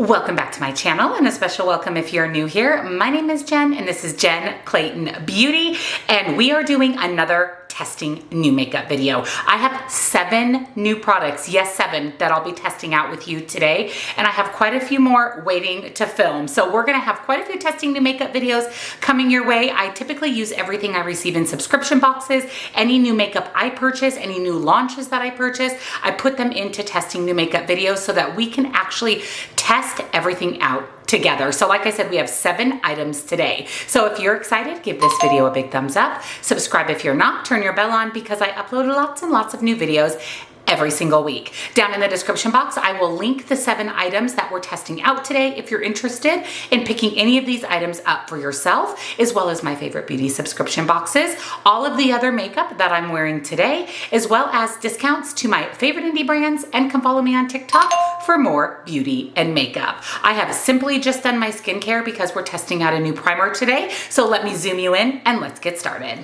Welcome back to my channel, and a special welcome if you're new here. My name is Jen and this is Jen Clayton Beauty, and we are doing another testing new makeup video. I have 7 new products, yes 7, that I'll be testing out with you today, and I have quite a few more waiting to film. So we're gonna have quite a few testing new makeup videos coming your way. I typically use everything I receive in subscription boxes. Any new makeup I purchase, any new launches that I purchase, I put them into testing new makeup videos so that we can actually test everything out together. So like I said, we have 7 items today. So if you're excited, give this video a big thumbs up. Subscribe if you're not, turn your bell on because I upload lots and lots of new videos every single week. Down in the description box, I will link the 7 items that we're testing out today if you're interested in picking any of these items up for yourself, as well as my favorite beauty subscription boxes, all of the other makeup that I'm wearing today, as well as discounts to my favorite indie brands, and come follow me on TikTok for more beauty and makeup. I have simply just done my skincare because we're testing out a new primer today. So let me zoom you in and let's get started.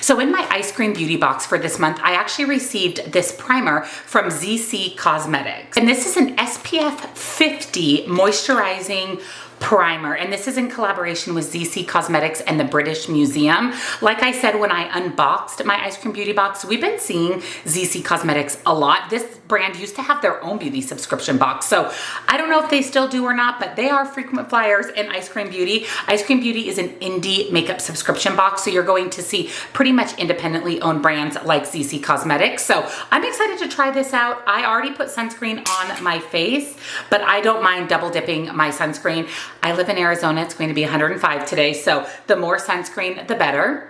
So in my ice cream beauty box for this month, I actually received this primer from ZC Cosmetics. And this is an SPF 50 moisturizing primer, and this is in collaboration with ZC Cosmetics and the British Museum. Like I said when I unboxed my ice cream beauty box, we've been seeing ZC Cosmetics a lot. This brand used to have their own beauty subscription box, so I don't know if they still do or not, but they are frequent flyers in ice cream beauty. Ice cream beauty is an indie makeup subscription box, so you're going to see pretty much independently owned brands like ZC Cosmetics. So I'm excited to try this out. I already put sunscreen on my face, but I don't mind double dipping my sunscreen. I live in Arizona, it's going to be 105 today, so the more sunscreen, the better.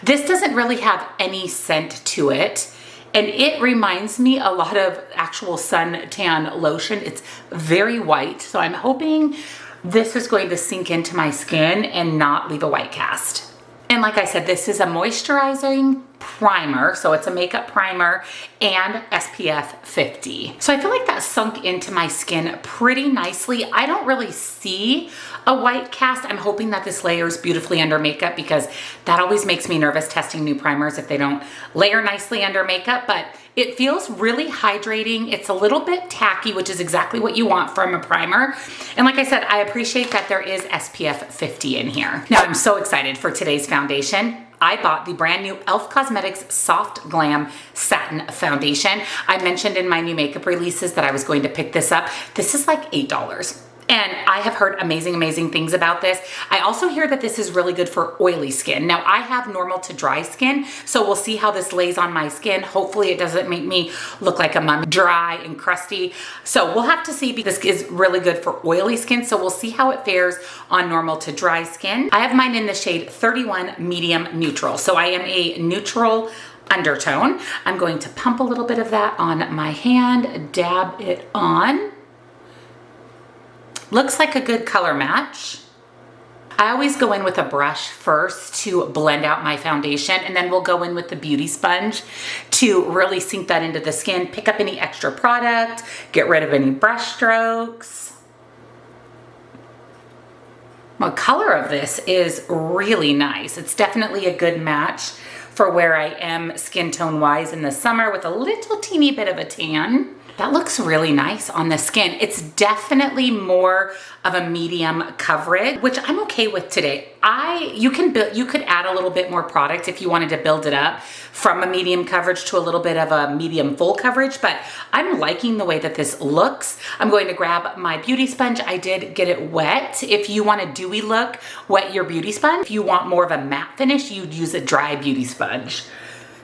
This doesn't really have any scent to it, and it reminds me a lot of actual suntan lotion. It's very white, so I'm hoping this is going to sink into my skin and not leave a white cast. And like I said, this is a moisturizing primer, so it's a makeup primer and SPF 50. So I feel like that sunk into my skin pretty nicely. I don't really see a white cast. I'm hoping that this layers beautifully under makeup because that always makes me nervous testing new primers if they don't layer nicely under makeup, but it feels really hydrating. It's a little bit tacky, which is exactly what you want from a primer. And like I said, I appreciate that there is SPF 50 in here. Now I'm so excited for today's foundation. I bought the brand new e.l.f. Cosmetics Soft Glam Satin Foundation. I mentioned in my new makeup releases that I was going to pick this up. This is like $8. And I have heard amazing things about this. I also hear that this is really good for oily skin. Now I have normal to dry skin, so we'll see how this lays on my skin. Hopefully it doesn't make me look like a mummy, dry and crusty. So we'll have to see, because this is really good for oily skin. So we'll see how it fares on normal to dry skin. I have mine in the shade 31 Medium Neutral. So I am a neutral undertone. I'm going to pump a little bit of that on my hand, dab it on. Looks like a good color match. I always go in with a brush first to blend out my foundation, and then we'll go in with the beauty sponge to really sink that into the skin, pick up any extra product, get rid of any brush strokes. The color of this is really nice. It's definitely a good match for where I am skin tone wise in the summer with a little teeny bit of a tan. That looks really nice on the skin. It's definitely more of a medium coverage, which I'm okay with today. You could add a little bit more product if you wanted to build it up from a medium coverage to a little bit of a medium full coverage, but I'm liking the way that this looks. I'm going to grab my beauty sponge. I did get it wet. If you want a dewy look, wet your beauty sponge. If you want more of a matte finish, you'd use a dry beauty sponge.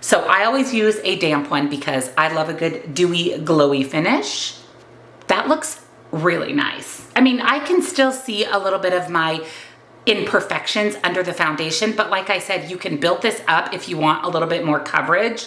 So I always use a damp one because I love a good dewy, glowy finish. That looks really nice. I mean, I can still see a little bit of my imperfections under the foundation, but like I said, you can build this up if you want a little bit more coverage.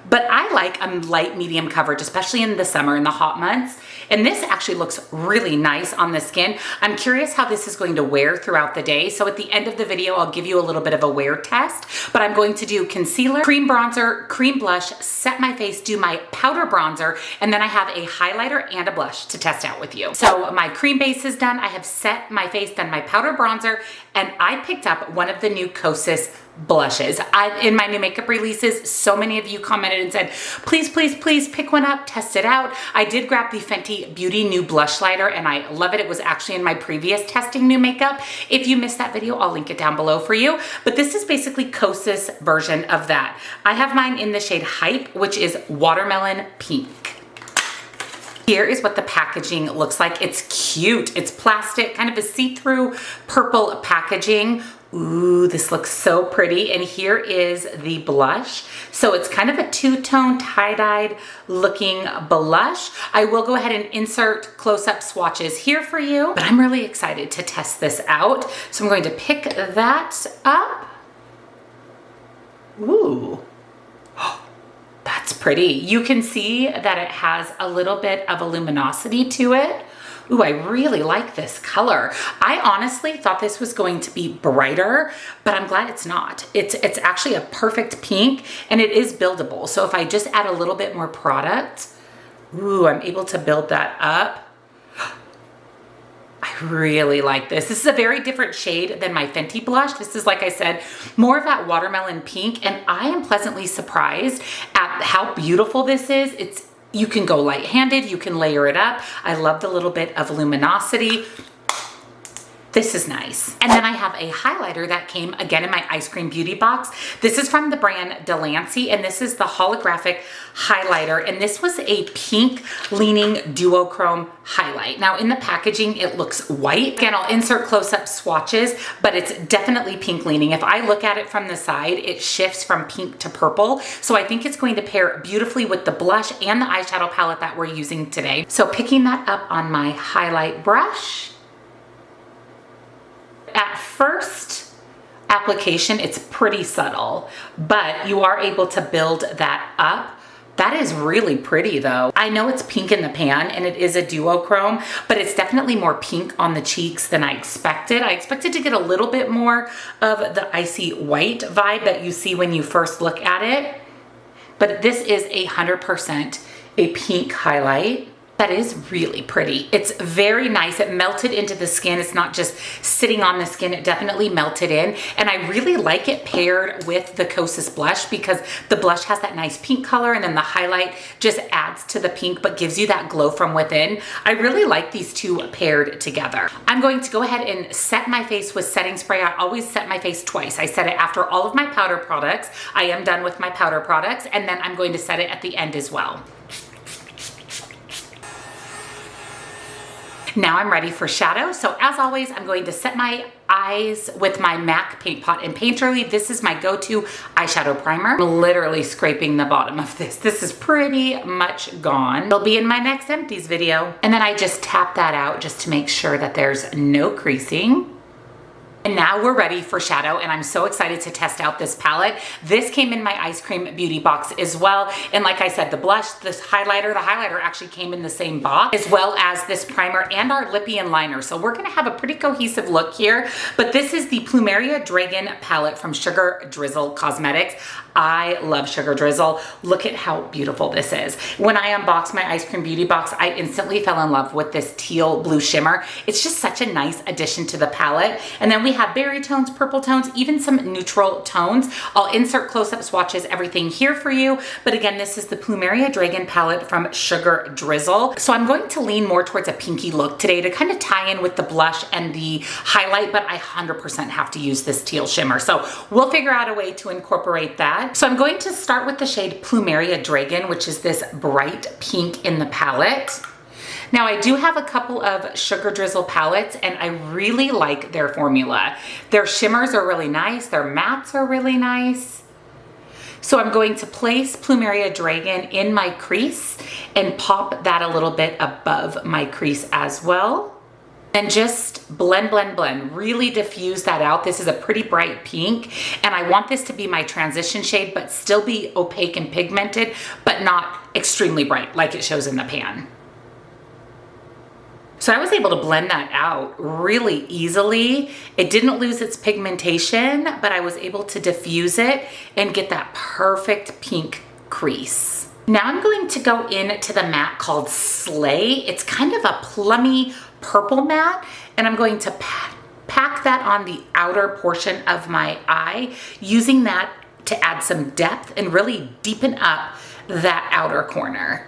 But I like a light medium coverage, especially in the summer, in the hot months. And this actually looks really nice on the skin. I'm curious how this is going to wear throughout the day. So at the end of the video, I'll give you a little bit of a wear test, but I'm going to do concealer, cream bronzer, cream blush, set my face, do my powder bronzer, and then I have a highlighter and a blush to test out with you. So my cream base is done. I have set my face, done my powder bronzer, and I picked up one of the new Kosis blushes. In my new makeup releases, so many of you commented and said, please, please, please pick one up, test it out. I did grab the Fenty Beauty new blush lighter and I love it. It was actually in my previous testing new makeup. If you missed that video, I'll link it down below for you. But this is basically Kosis version of that. I have mine in the shade Hype, which is watermelon pink. Here is what the packaging looks like. It's cute. It's plastic, kind of a see-through purple packaging. Ooh, this looks so pretty. And here is the blush. So it's kind of a two-tone tie-dyed looking blush. I will go ahead and insert close-up swatches here for you, but I'm really excited to test this out. So I'm going to pick that up. Ooh. That's pretty. You can see that it has a little bit of a luminosity to it. Ooh, I really like this color. I honestly thought this was going to be brighter, but I'm glad it's not. It's actually a perfect pink and it is buildable. So if I just add a little bit more product, ooh, I'm able to build that up. I really like this. This is a very different shade than my Fenty blush. This is, like I said, more of that watermelon pink, and I am pleasantly surprised at how beautiful this is. You can go light-handed, you can layer it up. I love the little bit of luminosity. This is nice. And then I have a highlighter that came again in my ice cream beauty box. This is from the brand Delany, and this is the holographic highlighter. And this was a pink leaning duochrome highlight. Now in the packaging, it looks white. Again, I'll insert close-up swatches, but it's definitely pink leaning. If I look at it from the side, it shifts from pink to purple. So I think it's going to pair beautifully with the blush and the eyeshadow palette that we're using today. So picking that up on my highlight brush. At first application, it's pretty subtle, but you are able to build that up. That is really pretty though. I know it's pink in the pan and it is a duochrome, but it's definitely more pink on the cheeks than I expected. I expected to get a little bit more of the icy white vibe that you see when you first look at it, but this is 100% a pink highlight. That is really pretty. It's very nice. It melted into the skin. It's not just sitting on the skin. It definitely melted in. And I really like it paired with the Kosis blush because the blush has that nice pink color and then the highlight just adds to the pink but gives you that glow from within. I really like these two paired together. I'm going to go ahead and set my face with setting spray. I always set my face twice. I set it after all of my powder products. I am done with my powder products, and then I'm going to set it at the end as well. Now I'm ready for shadow. So as always, I'm going to set my eyes with my MAC Paint Pot and Painterly. This is my go-to eyeshadow primer. I'm literally scraping the bottom of this. This is pretty much gone. It'll be in my next empties video. And then I just tap that out just to make sure that there's no creasing. And now we're ready for shadow, and I'm so excited to test out this palette. This came in my ice cream beauty box as well. And like I said, the blush, this highlighter, the highlighter actually came in the same box, as well as this primer and our lippy and liner. So we're gonna have a pretty cohesive look here. But this is the Plumeria Dragon palette from Sugar Drizzle Cosmetics. I love Sugar Drizzle. Look at how beautiful this is. When I unboxed my ice cream beauty box, I instantly fell in love with this teal blue shimmer. It's just such a nice addition to the palette. And then we have berry tones, purple tones, even some neutral tones. I'll insert close-up swatches, everything here for you. But again, this is the Plumeria Dragon palette from Sugar Drizzle. So I'm going to lean more towards a pinky look today to kind of tie in with the blush and the highlight, but I 100% have to use this teal shimmer. So we'll figure out a way to incorporate that. So I'm going to start with the shade Plumeria Dragon, which is this bright pink in the palette. Now I do have a couple of Sugar Drizzle palettes and I really like their formula. Their shimmers are really nice, their mattes are really nice. So I'm going to place Plumeria Dragon in my crease and pop that a little bit above my crease as well. And just blend, blend, blend. Really diffuse that out. This is a pretty bright pink, and I want this to be my transition shade, but still be opaque and pigmented, but not extremely bright like it shows in the pan. So I was able to blend that out really easily. It didn't lose its pigmentation, but I was able to diffuse it and get that perfect pink crease. Now I'm going to go into the matte called Slay. It's kind of a plummy purple matte, and I'm going to pack that on the outer portion of my eye, using that to add some depth and really deepen up that outer corner.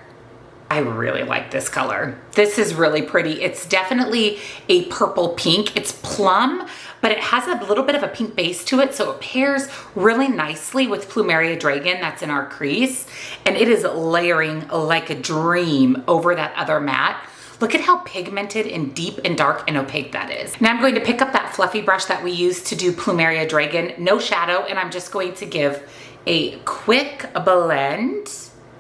I really like this color. This is really pretty. It's definitely a purple pink. It's plum, but it has a little bit of a pink base to it, so it pairs really nicely with Plumeria Dragon that's in our crease, and it is layering like a dream over that other matte. Look at how pigmented and deep and dark and opaque that is. Now I'm going to pick up that fluffy brush that we used to do Plumeria Dragon, no shadow, and I'm just going to give a quick blend.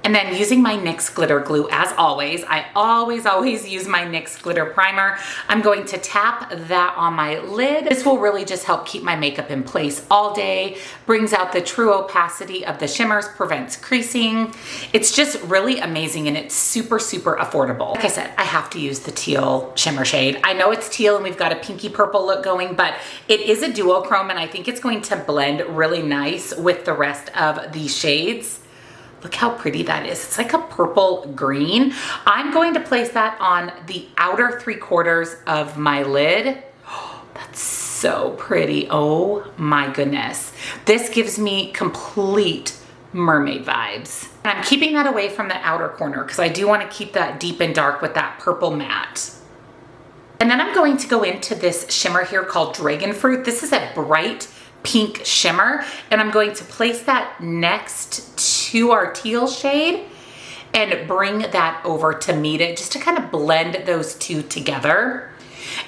And then using my NYX glitter glue, as always, I always use my NYX glitter primer. I'm going to tap that on my lid. This will really just help keep my makeup in place all day, brings out the true opacity of the shimmers, prevents creasing. It's just really amazing, and it's super, super affordable. Like I said, I have to use the teal shimmer shade. I know it's teal and we've got a pinky purple look going, but it is a duochrome, and I think it's going to blend really nice with the rest of these shades. Look how pretty that is. It's like a purple green. I'm going to place that on the outer 3/4 of my lid. Oh, that's so pretty. Oh my goodness. This gives me complete mermaid vibes. And I'm keeping that away from the outer corner because I do want to keep that deep and dark with that purple matte. And then I'm going to go into this shimmer here called Dragon Fruit. This is a bright pink shimmer, and I'm going to place that next to our teal shade and bring that over to meet it, just to kind of blend those two together.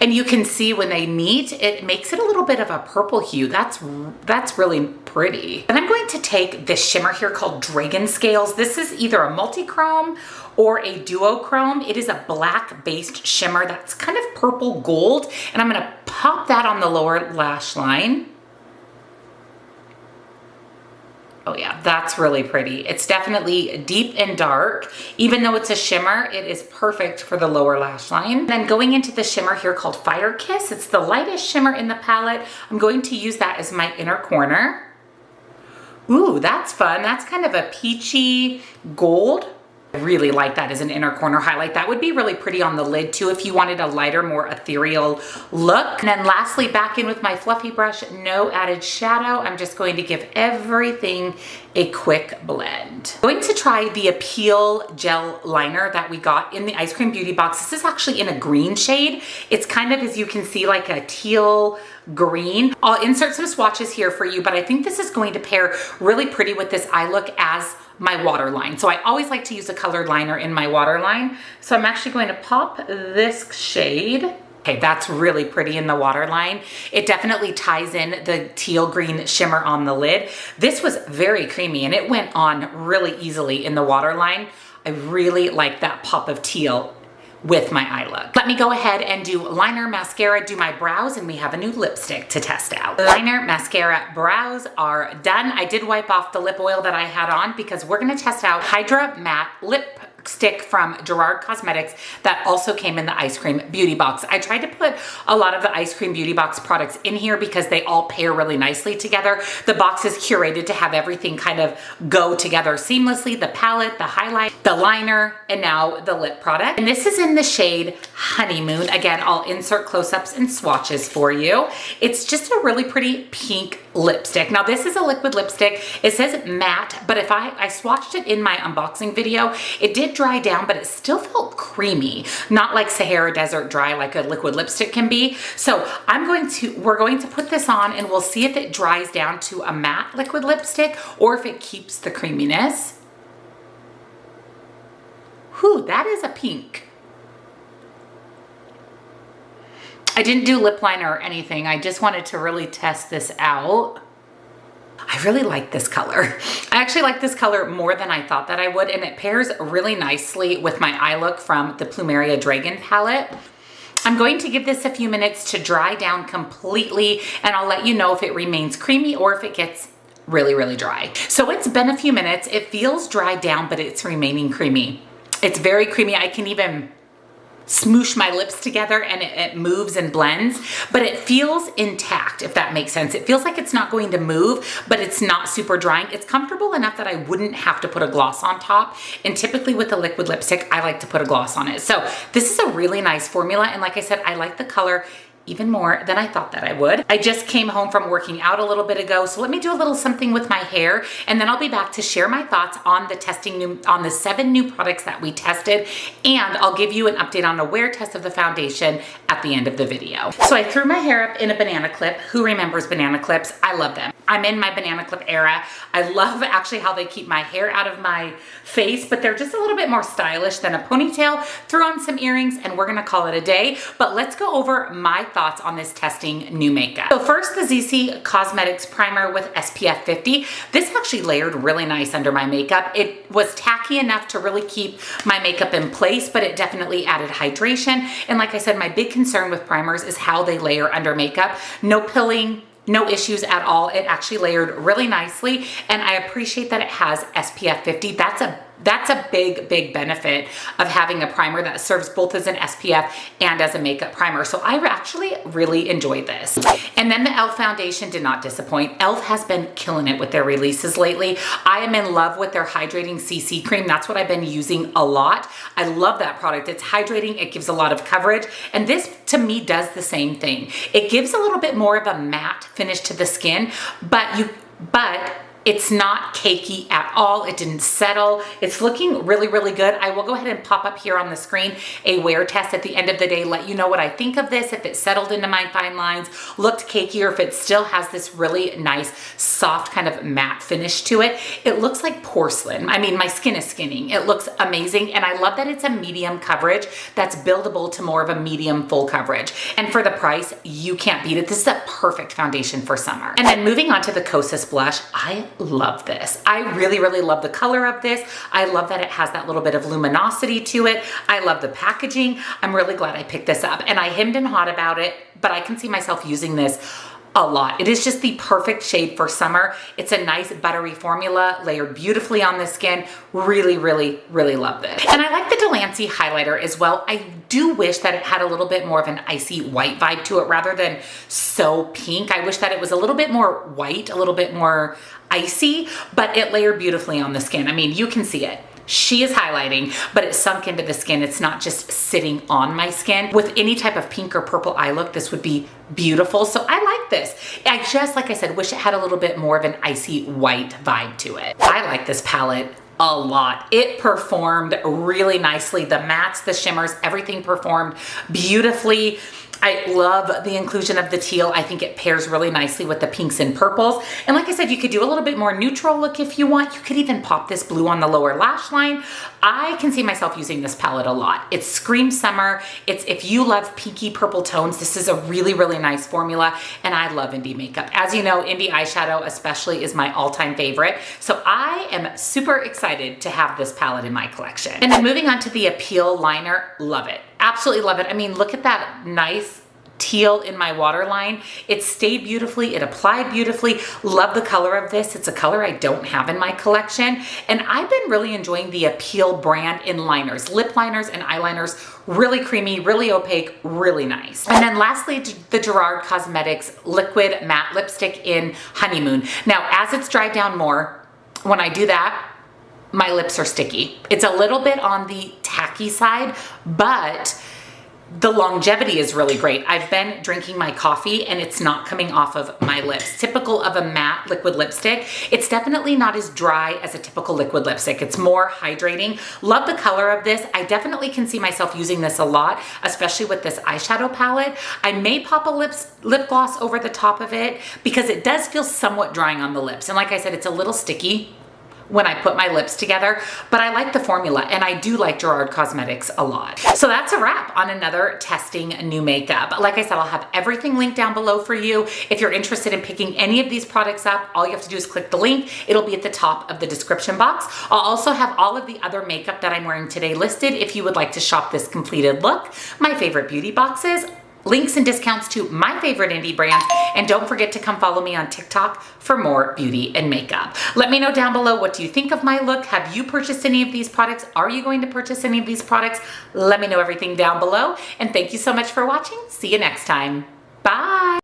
And you can see when they meet, it makes it a little bit of a purple hue. That's really pretty. And I'm going to take this shimmer here called Dragon Scales. This is either a multi-chrome or a duochrome. It is a black based shimmer that's kind of purple gold, and I'm gonna pop that on the lower lash line. Oh yeah, that's really pretty. It's definitely deep and dark. Even though it's a shimmer, it is perfect for the lower lash line. Then going into the shimmer here called Fire Kiss. It's the lightest shimmer in the palette. I'm going to use that as my inner corner. Ooh, that's fun. That's kind of a peachy gold. I really like that as an inner corner highlight. That would be really pretty on the lid too if you wanted a lighter, more ethereal look. And then lastly, back in with my fluffy brush, no added shadow. I'm just going to give everything a quick blend. I'm going to try the Appeal Gel Liner that we got in the Ice Cream Beauty Box. This is actually in a green shade. It's kind of, as you can see, like a teal green. I'll insert some swatches here for you, but I think this is going to pair really pretty with this eye look as my waterline. So I always like to use a colored liner in my waterline. So I'm actually going to pop this shade. Okay, that's really pretty in the waterline. It definitely ties in the teal green shimmer on the lid. This was very creamy and it went on really easily in the waterline. I really like that pop of teal with my eye look. Let me go ahead and do liner, mascara, do my brows, and we have a new lipstick to test out. Liner, mascara, brows are done. I did wipe off the lip oil that I had on because we're gonna test out Hydra Matte Lip Stick from Gerard Cosmetics that also came in the Ice Cream Beauty Box. I tried to put a lot of the Ice Cream Beauty Box products in here because they all pair really nicely together. The box is curated to have everything kind of go together seamlessly. The palette, the highlight, the liner, and now the lip product. And this is in the shade Honeymoon. Again, I'll insert close-ups and swatches for you. It's just a really pretty pink lipstick. Now this is a liquid lipstick. It says matte, but if I swatched it in my unboxing video, it did dry down, but it still felt creamy, not like Sahara Desert Dry like a liquid lipstick can be. So we're going to put this on and we'll see if it dries down to a matte liquid lipstick or if it keeps the creaminess. Whew, that is a pink. I didn't do lip liner or anything. I just wanted to really test this out. I really like this color. I actually like this color more than I thought that I would, and it pairs really nicely with my eye look from the Plumeria Dragon palette. I'm going to give this a few minutes to dry down completely, and I'll let you know if it remains creamy or if it gets really, really dry. So it's been a few minutes. It feels dried down, but it's remaining creamy. It's very creamy. I can even smoosh my lips together and it moves and blends, but it feels intact, if that makes sense. It feels like it's not going to move, but it's not super drying. It's comfortable enough that I wouldn't have to put a gloss on top. And typically with a liquid lipstick, I like to put a gloss on it. So this is a really nice formula. And like I said, I like the color even more than I thought that I would. I just came home from working out a little bit ago, so let me do a little something with my hair, and then I'll be back to share my thoughts on the 7 new products that we tested, and I'll give you an update on a wear test of the foundation at the end of the video. So I threw my hair up in a banana clip. Who remembers banana clips? I love them. I'm in my banana clip era. I love actually how they keep my hair out of my face, but they're just a little bit more stylish than a ponytail. Threw on some earrings and we're gonna call it a day, but let's go over my thoughts on this testing new makeup. So first, the ZC Cosmetics primer with SPF 50. This actually layered really nice under my makeup. It was tacky enough to really keep my makeup in place, but it definitely added hydration. And like I said, my big concern with primers is how they layer under makeup. No pilling, no issues at all. It actually layered really nicely, and I appreciate that it has SPF 50. That's a big, big benefit of having a primer that serves both as an SPF and as a makeup primer. So I actually really enjoyed this. And then the e.l.f. foundation did not disappoint. e.l.f. has been killing it with their releases lately. I am in love with their hydrating CC cream. That's what I've been using a lot. I love that product. It's hydrating. It gives a lot of coverage. And this to me does the same thing. It gives a little bit more of a matte finish to the skin, but it's not cakey at all. It didn't settle. It's looking really, really good. I will go ahead and pop up here on the screen a wear test at the end of the day, let you know what I think of this, if it settled into my fine lines, looked cakey, or if it still has this really nice, soft kind of matte finish to it. It looks like porcelain. I mean, my skin is skinning. It looks amazing, and I love that it's a medium coverage that's buildable to more of a medium full coverage. And for the price, you can't beat it. This is a perfect foundation for summer. And then moving on to the Kosis Blush, I love this. I really, really love the color of this. I love that it has that little bit of luminosity to it. I love the packaging. I'm really glad I picked this up, and I hemmed and hawed about it, but I can see myself using this a lot. It is just the perfect shade for summer. It's a nice buttery formula, layered beautifully on the skin. Really, really, really love this. And I like the Delany Highlighter as well. I do wish that it had a little bit more of an icy white vibe to it rather than so pink. I wish that it was a little bit more white, a little bit more icy, but it layered beautifully on the skin. I mean, you can see it. She is highlighting, but it's sunk into the skin. It's not just sitting on my skin. With any type of pink or purple eye look, this would be beautiful. So I like this. I just, like I said, wish it had a little bit more of an icy white vibe to it. I like this palette a lot. It performed really nicely. The mattes, the shimmers, everything performed beautifully. I love the inclusion of the teal. I think it pairs really nicely with the pinks and purples. And like I said, you could do a little bit more neutral look if you want. You could even pop this blue on the lower lash line. I can see myself using this palette a lot. It screams summer. It's, if you love pinky purple tones, this is a really, really nice formula. And I love indie makeup. As you know, indie eyeshadow especially is my all-time favorite. So I am super excited to have this palette in my collection. And then moving on to the Appeal liner, love it. Absolutely love it. I mean, look at that nice teal in my waterline. It stayed beautifully. It applied beautifully. Love the color of this. It's a color I don't have in my collection. And I've been really enjoying the Appeal brand in liners, lip liners and eyeliners. Really creamy, really opaque, really nice. And then lastly, the Gerard Cosmetics Liquid Matte Lipstick in Honeymoon. Now, as it's dried down more, when I do that, my lips are sticky. It's a little bit on the tacky side, but the longevity is really great. I've been drinking my coffee and it's not coming off of my lips. Typical of a matte liquid lipstick. It's definitely not as dry as a typical liquid lipstick. It's more hydrating. Love the color of this. I definitely can see myself using this a lot, especially with this eyeshadow palette. I may pop a lip gloss over the top of it because it does feel somewhat drying on the lips. And like I said, it's a little sticky when I put my lips together, but I like the formula and I do like Gerard Cosmetics a lot. So that's a wrap on another testing new makeup. Like I said, I'll have everything linked down below for you. If you're interested in picking any of these products up, all you have to do is click the link. It'll be at the top of the description box. I'll also have all of the other makeup that I'm wearing today listed if you would like to shop this completed look, my favorite beauty boxes, links and discounts to my favorite indie brands, and don't forget to come follow me on TikTok for more beauty and makeup. Let me know down below, what do you think of my look? Have you purchased any of these products? Are you going to purchase any of these products? Let me know everything down below, and thank you so much for watching. See you next time. Bye.